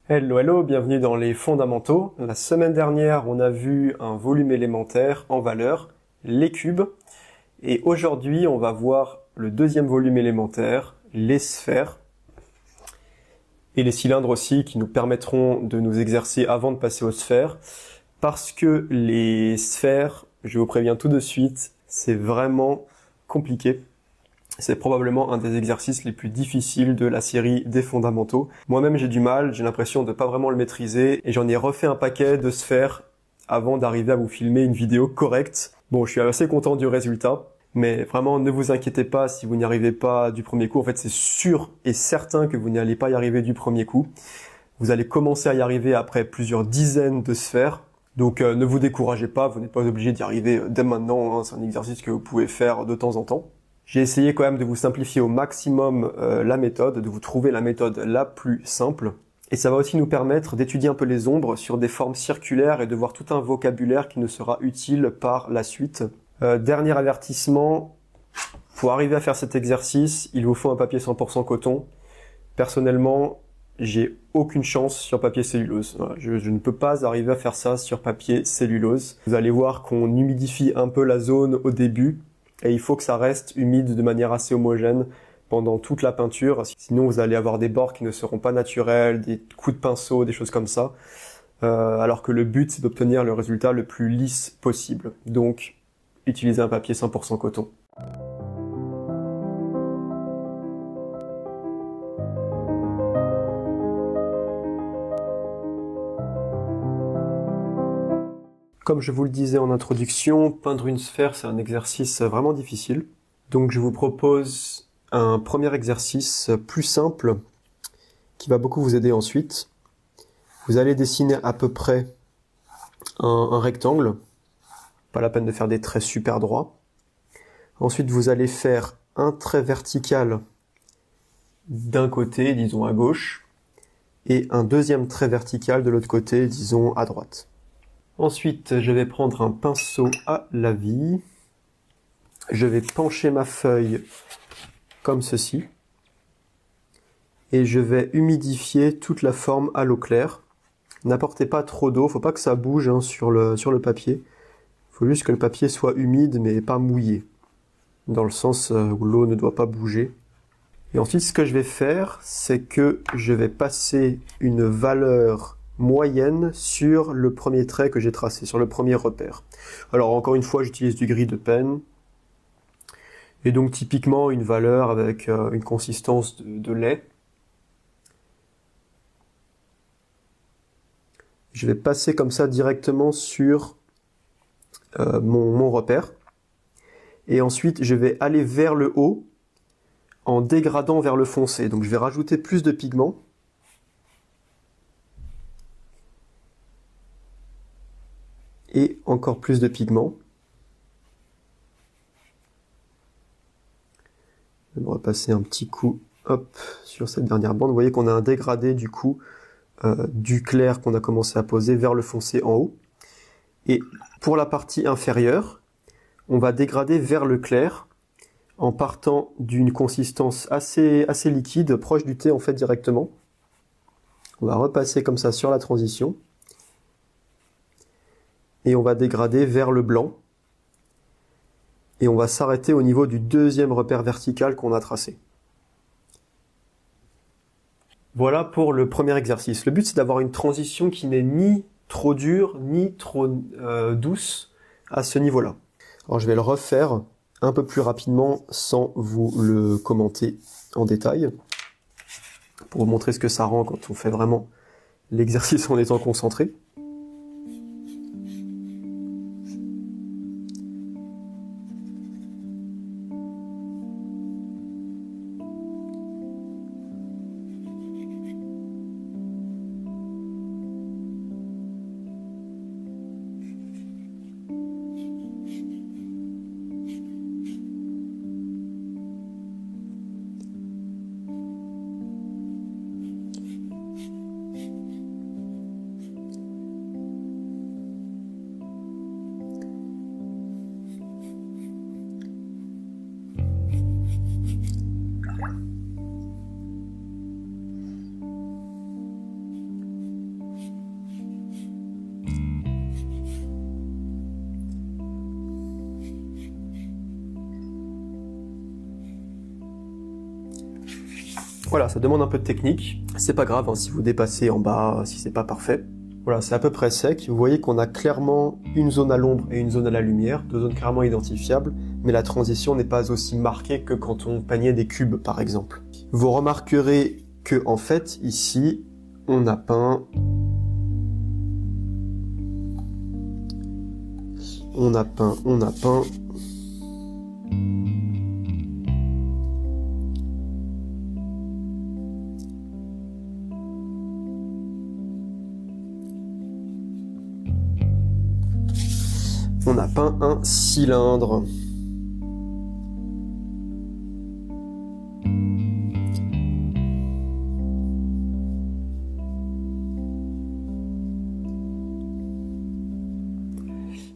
Hello, hello, bienvenue dans les fondamentaux. La semaine dernière, on a vu un volume élémentaire en valeur, les cubes. Et aujourd'hui, on va voir le deuxième volume élémentaire, les sphères. Et les cylindres aussi, qui nous permettront de nous exercer avant de passer aux sphères. Parce que les sphères, je vous préviens tout de suite, c'est vraiment compliqué. C'est probablement un des exercices les plus difficiles de la série des fondamentaux. Moi-même j'ai du mal, j'ai l'impression de pas vraiment le maîtriser et j'en ai refait un paquet de sphères avant d'arriver à vous filmer une vidéo correcte. Bon, je suis assez content du résultat, mais vraiment ne vous inquiétez pas si vous n'y arrivez pas du premier coup. En fait, c'est sûr et certain que vous n'allez pas y arriver du premier coup. Vous allez commencer à y arriver après plusieurs dizaines de sphères. Donc ne vous découragez pas, vous n'êtes pas obligé d'y arriver dès maintenant, hein. C'est un exercice que vous pouvez faire de temps en temps. J'ai essayé quand même de vous simplifier au maximum la méthode, de vous trouver la méthode la plus simple. Et ça va aussi nous permettre d'étudier un peu les ombres sur des formes circulaires et de voir tout un vocabulaire qui nous sera utile par la suite. Dernier avertissement, pour arriver à faire cet exercice, il vous faut un papier 100% coton. Personnellement, j'ai aucune chance sur papier cellulose. Voilà, je ne peux pas arriver à faire ça sur papier cellulose. Vous allez voir qu'on humidifie un peu la zone au début, et il faut que ça reste humide de manière assez homogène pendant toute la peinture. Sinon, vous allez avoir des bords qui ne seront pas naturels, des coups de pinceau, des choses comme ça. Alors que le but, c'est d'obtenir le résultat le plus lisse possible. Donc, utilisez un papier 100% coton. Comme je vous le disais en introduction, peindre une sphère, c'est un exercice vraiment difficile. Donc je vous propose un premier exercice plus simple qui va beaucoup vous aider ensuite. Vous allez dessiner à peu près un rectangle. Pas la peine de faire des traits super droits. Ensuite, vous allez faire un trait vertical d'un côté, disons à gauche, et un deuxième trait vertical de l'autre côté, disons à droite. Ensuite, je vais prendre un pinceau à la vie. Je vais pencher ma feuille comme ceci. Et je vais humidifier toute la forme à l'eau claire. N'apportez pas trop d'eau, faut pas que ça bouge sur le papier. Il faut juste que le papier soit humide mais pas mouillé. Dans le sens où l'eau ne doit pas bouger. Et ensuite, ce que je vais faire, c'est que je vais passer une valeur moyenne sur le premier trait que j'ai tracé, sur le premier repère. Alors encore une fois, j'utilise du gris de pen. Et donc typiquement une valeur avec une consistance de lait. Je vais passer comme ça directement sur mon repère. Et ensuite, je vais aller vers le haut en dégradant vers le foncé. Donc je vais rajouter plus de pigments. Et encore plus de pigments. Je vais me repasser un petit coup hop, sur cette dernière bande. Vous voyez qu'on a un dégradé du coup du clair qu'on a commencé à poser vers le foncé en haut. Et pour la partie inférieure, on va dégrader vers le clair en partant d'une consistance assez liquide, proche du thé en fait directement. On va repasser comme ça sur la transition. Et on va dégrader vers le blanc. Et on va s'arrêter au niveau du deuxième repère vertical qu'on a tracé. Voilà pour le premier exercice. Le but c'est d'avoir une transition qui n'est ni trop dure, ni trop douce à ce niveau-là. Alors je vais le refaire un peu plus rapidement sans vous le commenter en détail, pour vous montrer ce que ça rend quand on fait vraiment l'exercice en étant concentré. Voilà, ça demande un peu de technique. C'est pas grave hein, si vous dépassez en bas, si c'est pas parfait. Voilà, c'est à peu près sec. Vous voyez qu'on a clairement une zone à l'ombre et une zone à la lumière, deux zones clairement identifiables, mais la transition n'est pas aussi marquée que quand on peignait des cubes, par exemple. Vous remarquerez que, en fait, ici, on a peint... On a peint... On a peint un cylindre.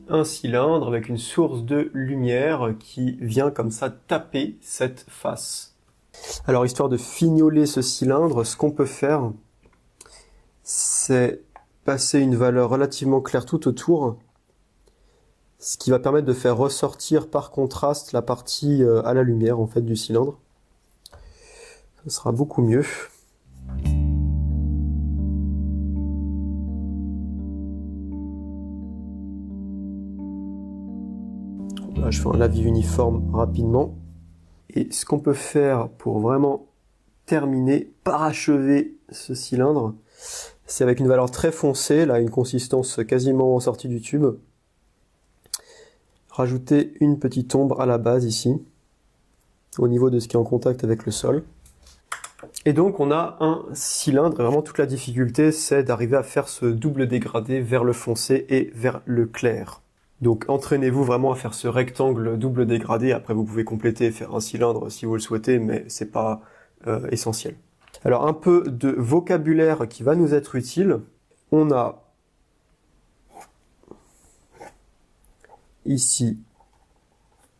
Un cylindre avec une source de lumière qui vient comme ça taper cette face. Alors, histoire de fignoler ce cylindre, ce qu'on peut faire, c'est passer une valeur relativement claire tout autour, ce qui va permettre de faire ressortir par contraste la partie à la lumière en fait du cylindre. Ça sera beaucoup mieux. Là, je fais un lavis uniforme rapidement. Et ce qu'on peut faire pour vraiment terminer, parachever ce cylindre, c'est avec une valeur très foncée, là une consistance quasiment sortie du tube. Rajouter une petite ombre à la base ici, au niveau de ce qui est en contact avec le sol. Et donc on a un cylindre, et vraiment toute la difficulté c'est d'arriver à faire ce double dégradé vers le foncé et vers le clair. Donc entraînez-vous vraiment à faire ce rectangle double dégradé, après vous pouvez compléter et faire un cylindre si vous le souhaitez, mais c'est pas essentiel. Alors un peu de vocabulaire qui va nous être utile. On a ici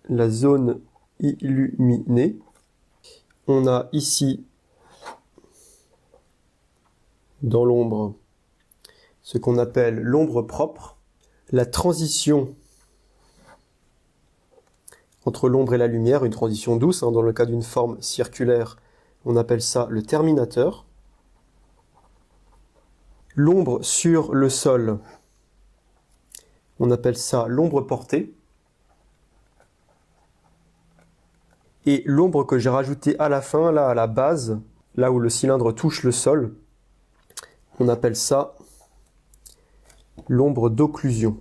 la zone illuminée. On a ici dans l'ombre ce qu'on appelle l'ombre propre. La transition entre l'ombre et la lumière, une transition douce, hein, dans le cas d'une forme circulaire, on appelle ça le terminateur. L'ombre sur le sol, on appelle ça l'ombre portée. Et l'ombre que j'ai rajoutée à la fin, là à la base, là où le cylindre touche le sol, on appelle ça l'ombre d'occlusion.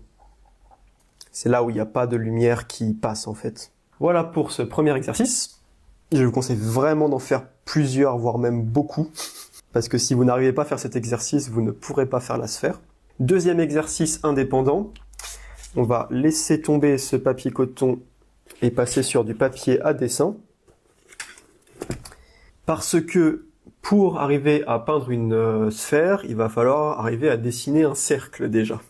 C'est là où il n'y a pas de lumière qui passe en fait. Voilà pour ce premier exercice. Je vous conseille vraiment d'en faire plusieurs, voire même beaucoup. Parce que si vous n'arrivez pas à faire cet exercice, vous ne pourrez pas faire la sphère. Deuxième exercice indépendant. On va laisser tomber ce papier coton et passer sur du papier à dessin. Parce que pour arriver à peindre une sphère, il va falloir arriver à dessiner un cercle déjà.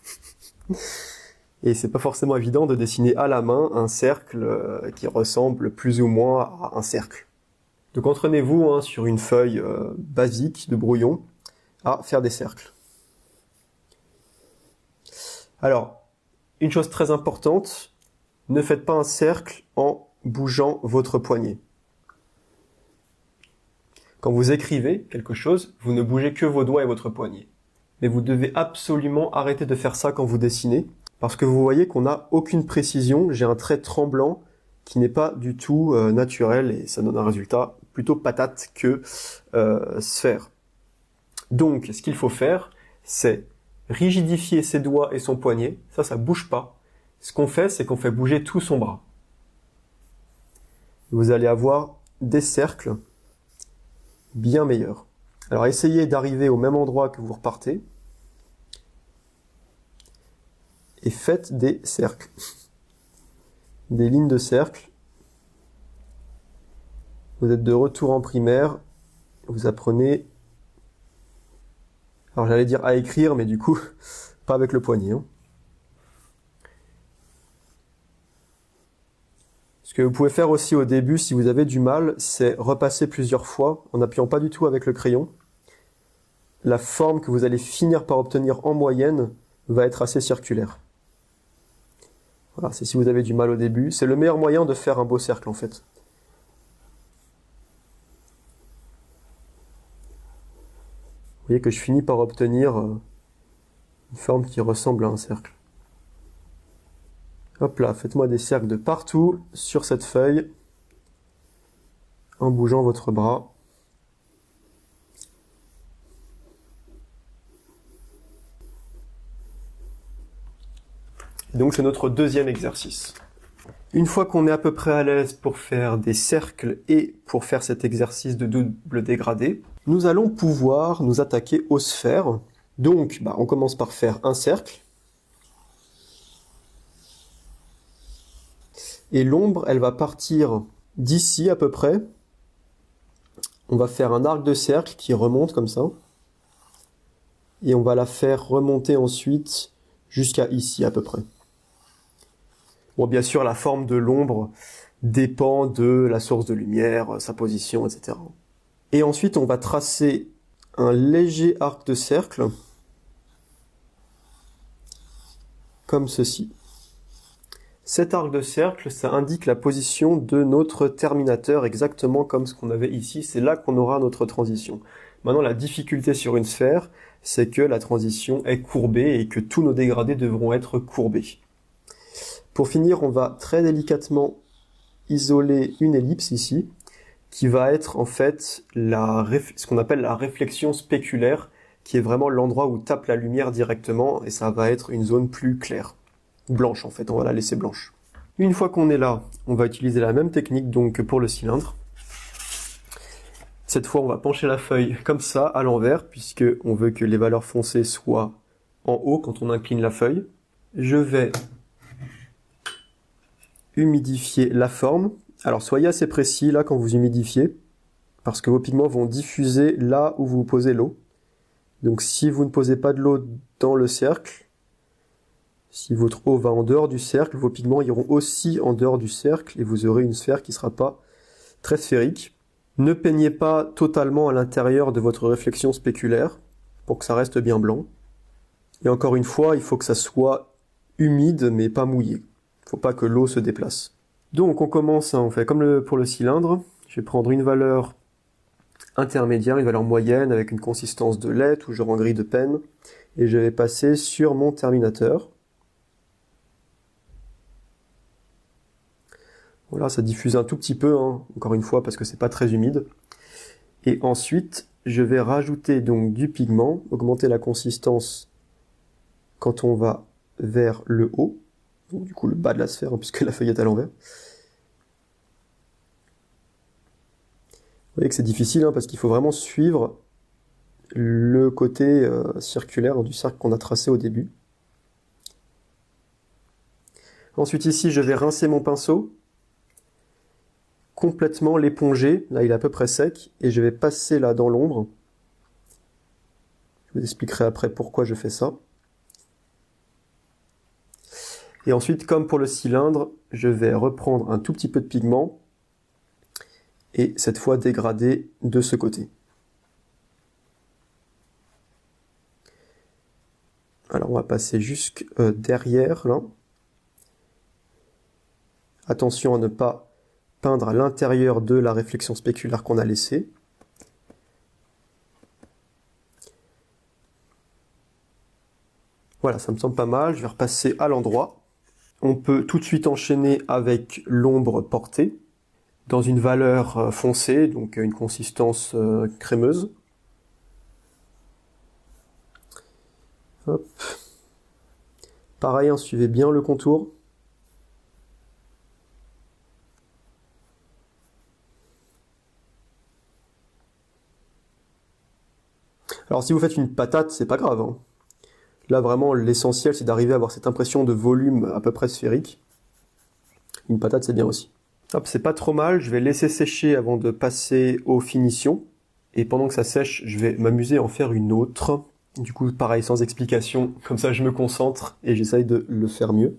Et c'est pas forcément évident de dessiner à la main un cercle qui ressemble plus ou moins à un cercle. Donc entraînez-vous hein, sur une feuille basique de brouillon à faire des cercles. Alors, une chose très importante, ne faites pas un cercle en bougeant votre poignet. Quand vous écrivez quelque chose, vous ne bougez que vos doigts et votre poignet. Mais vous devez absolument arrêter de faire ça quand vous dessinez, parce que vous voyez qu'on n'a aucune précision, j'ai un trait tremblant qui n'est pas du tout naturel et ça donne un résultat plutôt patate que sphère. Donc, ce qu'il faut faire, c'est rigidifier ses doigts et son poignet, ça bouge pas. Ce qu'on fait, c'est qu'on fait bouger tout son bras. Vous allez avoir des cercles bien meilleurs. Alors essayez d'arriver au même endroit que vous repartez et faites des cercles. Des lignes de cercle. Vous êtes de retour en primaire, vous apprenez, alors j'allais dire à écrire, mais du coup, pas avec le poignet. Hein. Ce que vous pouvez faire aussi au début, si vous avez du mal, c'est repasser plusieurs fois, en n'appuyant pas du tout avec le crayon. La forme que vous allez finir par obtenir en moyenne va être assez circulaire. Voilà, c'est si vous avez du mal au début. C'est le meilleur moyen de faire un beau cercle en fait. voyez que je finis par obtenir une forme qui ressemble à un cercle. Hop là, faites-moi des cercles de partout sur cette feuille en bougeant votre bras. Et donc c'est notre deuxième exercice. Une fois qu'on est à peu près à l'aise pour faire des cercles et pour faire cet exercice de double dégradé, nous allons pouvoir nous attaquer aux sphères. Donc, on commence par faire un cercle. Et l'ombre, elle va partir d'ici à peu près. On va faire un arc de cercle qui remonte comme ça. Et on va la faire remonter ensuite jusqu'à ici à peu près. Bon, bien sûr, la forme de l'ombre dépend de la source de lumière, sa position, etc. Et ensuite, on va tracer un léger arc de cercle, comme ceci. Cet arc de cercle, ça indique la position de notre terminateur, exactement comme ce qu'on avait ici. C'est là qu'on aura notre transition. Maintenant, la difficulté sur une sphère, c'est que la transition est courbée et que tous nos dégradés devront être courbés. Pour finir, on va très délicatement isoler une ellipse ici, qui va être en fait ce qu'on appelle la réflexion spéculaire, qui est vraiment l'endroit où tape la lumière directement, et ça va être une zone plus claire. Blanche en fait, on va la laisser blanche. Une fois qu'on est là, on va utiliser la même technique donc que pour le cylindre. Cette fois, on va pencher la feuille comme ça, à l'envers, puisque on veut que les valeurs foncées soient en haut quand on incline la feuille. Je vais humidifier la forme. Alors soyez assez précis là quand vous humidifiez, parce que vos pigments vont diffuser là où vous posez l'eau. Donc si vous ne posez pas de l'eau dans le cercle, si votre eau va en dehors du cercle, vos pigments iront aussi en dehors du cercle et vous aurez une sphère qui ne sera pas très sphérique. Ne peignez pas totalement à l'intérieur de votre réflexion spéculaire pour que ça reste bien blanc. Et encore une fois, il faut que ça soit humide mais pas mouillé. Il ne faut pas que l'eau se déplace. Donc on commence, on fait comme pour le cylindre. Je vais prendre une valeur intermédiaire, une valeur moyenne avec une consistance de lait, toujours en gris de pen. Et je vais passer sur mon terminateur. Voilà, ça diffuse un tout petit peu, encore une fois, parce que c'est pas très humide. Et ensuite, je vais rajouter donc du pigment, augmenter la consistance quand on va vers le haut, donc du coup le bas de la sphère, puisque la feuille est à l'envers. Vous voyez que c'est difficile, parce qu'il faut vraiment suivre le côté circulaire du cercle qu'on a tracé au début. Ensuite ici, je vais rincer mon pinceau, complètement l'éponger, là il est à peu près sec, et je vais passer là dans l'ombre. Je vous expliquerai après pourquoi je fais ça. Et ensuite, comme pour le cylindre, je vais reprendre un tout petit peu de pigment, et cette fois dégrader de ce côté. Alors on va passer jusque derrière là. Attention à ne pas peindre à l'intérieur de la réflexion spéculaire qu'on a laissée. Voilà, ça me semble pas mal. Je vais repasser à l'endroit. On peut tout de suite enchaîner avec l'ombre portée dans une valeur foncée, donc une consistance crémeuse. Hop. Pareil, suivez bien le contour. Alors si vous faites une patate, c'est pas grave. Là vraiment l'essentiel c'est d'arriver à avoir cette impression de volume à peu près sphérique. Une patate c'est bien aussi. Hop, c'est pas trop mal, je vais laisser sécher avant de passer aux finitions. Et pendant que ça sèche, je vais m'amuser à en faire une autre. Du coup pareil, sans explication, comme ça je me concentre et j'essaye de le faire mieux.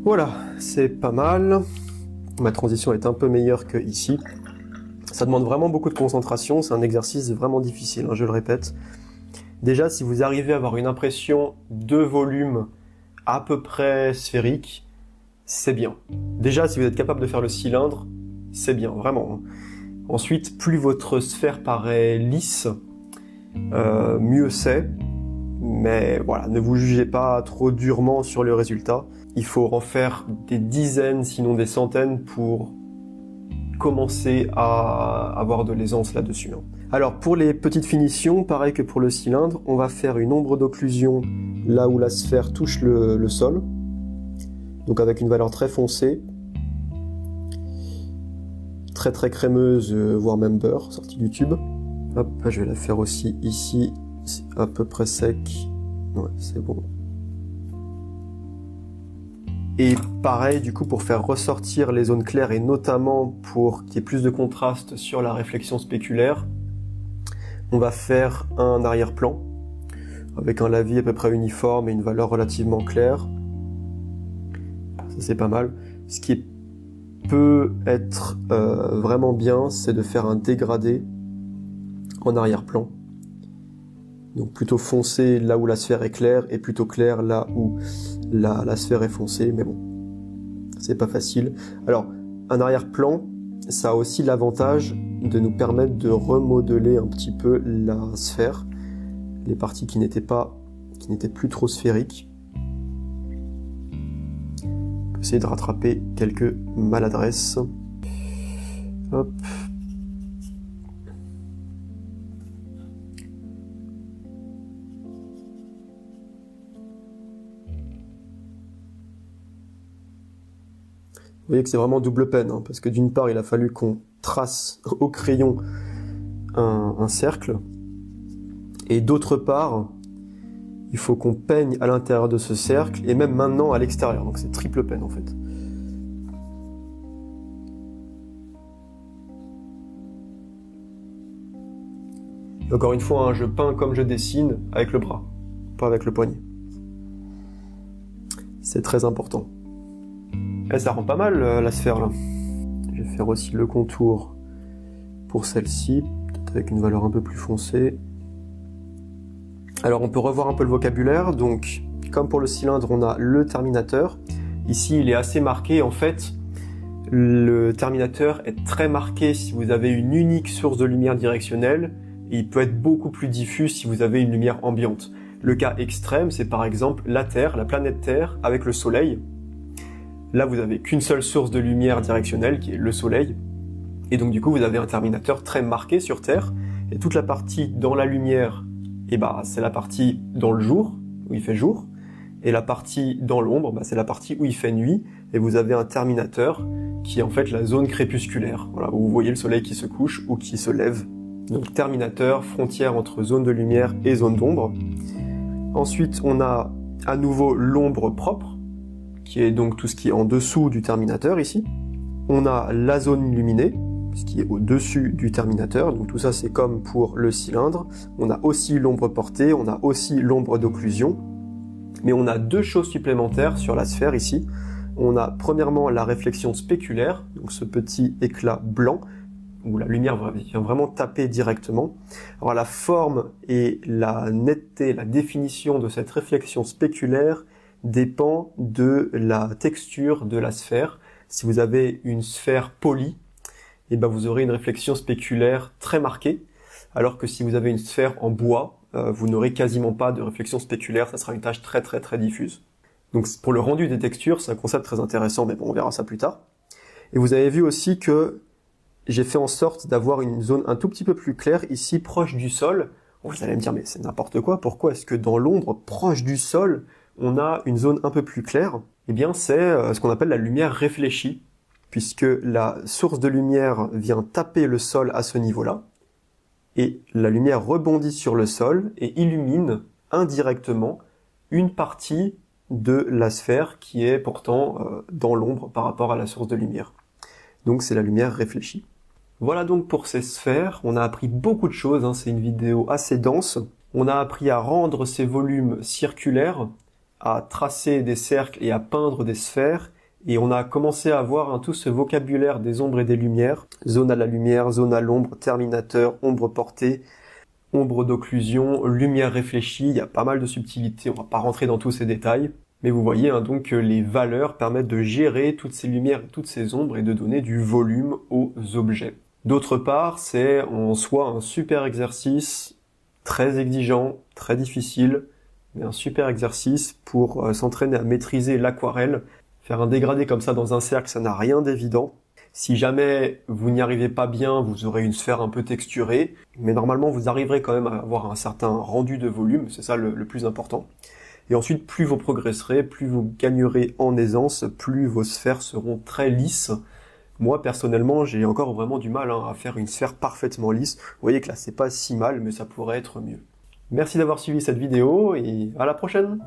Voilà, c'est pas mal. Ma transition est un peu meilleure que ici. Ça demande vraiment beaucoup de concentration, c'est un exercice vraiment difficile, hein, je le répète. Déjà, si vous arrivez à avoir une impression de volume à peu près sphérique, c'est bien. Déjà, si vous êtes capable de faire le cylindre, c'est bien, vraiment. Ensuite, plus votre sphère paraît lisse, mieux c'est. Mais voilà, ne vous jugez pas trop durement sur le résultat. Il faut en faire des dizaines, sinon des centaines, pour commencer à avoir de l'aisance là-dessus. Alors pour les petites finitions, pareil que pour le cylindre, on va faire une ombre d'occlusion là où la sphère touche le sol. Donc avec une valeur très foncée, très très crémeuse, voire même beurre, sortie du tube. Hop, je vais la faire aussi ici, c'est à peu près sec. Ouais, c'est bon. Et pareil, du coup, pour faire ressortir les zones claires et notamment pour qu'il y ait plus de contraste sur la réflexion spéculaire, on va faire un arrière-plan avec un lavis à peu près uniforme et une valeur relativement claire. Ça, c'est pas mal. Ce qui peut être vraiment bien, c'est de faire un dégradé en arrière-plan. Donc plutôt foncé là où la sphère est claire et plutôt clair là où la sphère est foncée, mais bon, c'est pas facile. Alors, un arrière-plan, ça a aussi l'avantage de nous permettre de remodeler un petit peu la sphère, les parties qui n'étaient plus trop sphériques. On peut essayer de rattraper quelques maladresses. Hop. Vous voyez que c'est vraiment double peine, hein, parce que d'une part, il a fallu qu'on trace au crayon un cercle, et d'autre part, il faut qu'on peigne à l'intérieur de ce cercle, et même maintenant à l'extérieur, donc c'est triple peine en fait. Et encore une fois, hein, je peins comme je dessine avec le bras, pas avec le poignet. C'est très important. Et ça rend pas mal la sphère là. Je vais faire aussi le contour pour celle-ci, peut-être avec une valeur un peu plus foncée. Alors on peut revoir un peu le vocabulaire, donc comme pour le cylindre on a le terminateur. Ici il est assez marqué, en fait le terminateur est très marqué si vous avez une unique source de lumière directionnelle, et il peut être beaucoup plus diffus si vous avez une lumière ambiante. Le cas extrême c'est par exemple la Terre, la planète Terre avec le Soleil. Là, vous avez qu'une seule source de lumière directionnelle, qui est le Soleil. Et donc, du coup, vous avez un terminateur très marqué sur Terre. Et toute la partie dans la lumière, c'est la partie dans le jour, où il fait jour. Et la partie dans l'ombre, c'est la partie où il fait nuit. Et vous avez un terminateur qui est en fait la zone crépusculaire. Voilà, où vous voyez le soleil qui se couche ou qui se lève. Donc, terminateur, frontière entre zone de lumière et zone d'ombre. Ensuite, on a à nouveau l'ombre propre, qui est donc tout ce qui est en dessous du terminateur ici. On a la zone illuminée, ce qui est au-dessus du terminateur, donc tout ça c'est comme pour le cylindre. On a aussi l'ombre portée, on a aussi l'ombre d'occlusion, mais on a deux choses supplémentaires sur la sphère ici. On a premièrement la réflexion spéculaire, donc ce petit éclat blanc, où la lumière vient vraiment taper directement. Alors la forme et la netteté, la définition de cette réflexion spéculaire dépend de la texture de la sphère. Si vous avez une sphère polie, vous aurez une réflexion spéculaire très marquée, alors que si vous avez une sphère en bois, vous n'aurez quasiment pas de réflexion spéculaire, ça sera une tache très très très diffuse. Donc pour le rendu des textures, c'est un concept très intéressant, mais bon, on verra ça plus tard. Et vous avez vu aussi que j'ai fait en sorte d'avoir une zone un tout petit peu plus claire, ici proche du sol. Vous allez me dire, mais c'est n'importe quoi, pourquoi est-ce que dans l'ombre, proche du sol, on a une zone un peu plus claire? Eh bien, c'est ce qu'on appelle la lumière réfléchie, puisque la source de lumière vient taper le sol à ce niveau-là, et la lumière rebondit sur le sol et illumine indirectement une partie de la sphère qui est pourtant dans l'ombre par rapport à la source de lumière. Donc c'est la lumière réfléchie. Voilà donc pour ces sphères, on a appris beaucoup de choses, c'est une vidéo assez dense. On a appris à rendre ces volumes circulaires, à tracer des cercles et à peindre des sphères, Et on a commencé à voir tout ce vocabulaire des ombres et des lumières. Zone à la lumière, zone à l'ombre, terminateur, ombre portée, ombre d'occlusion, lumière réfléchie. Il y a pas mal de subtilités, on va pas rentrer dans tous ces détails. Mais vous voyez donc que les valeurs permettent de gérer toutes ces lumières et toutes ces ombres et de donner du volume aux objets. D'autre part, c'est en soi un super exercice, très exigeant, très difficile, mais un super exercice pour s'entraîner à maîtriser l'aquarelle. Faire un dégradé comme ça dans un cercle, ça n'a rien d'évident. Si jamais vous n'y arrivez pas bien, vous aurez une sphère un peu texturée, mais normalement vous arriverez quand même à avoir un certain rendu de volume, c'est ça le plus important. Et ensuite, plus vous progresserez, plus vous gagnerez en aisance, plus vos sphères seront très lisses. Moi, personnellement, j'ai encore vraiment du mal à faire une sphère parfaitement lisse. Vous voyez que là, c'est pas si mal, mais ça pourrait être mieux. Merci d'avoir suivi cette vidéo et à la prochaine!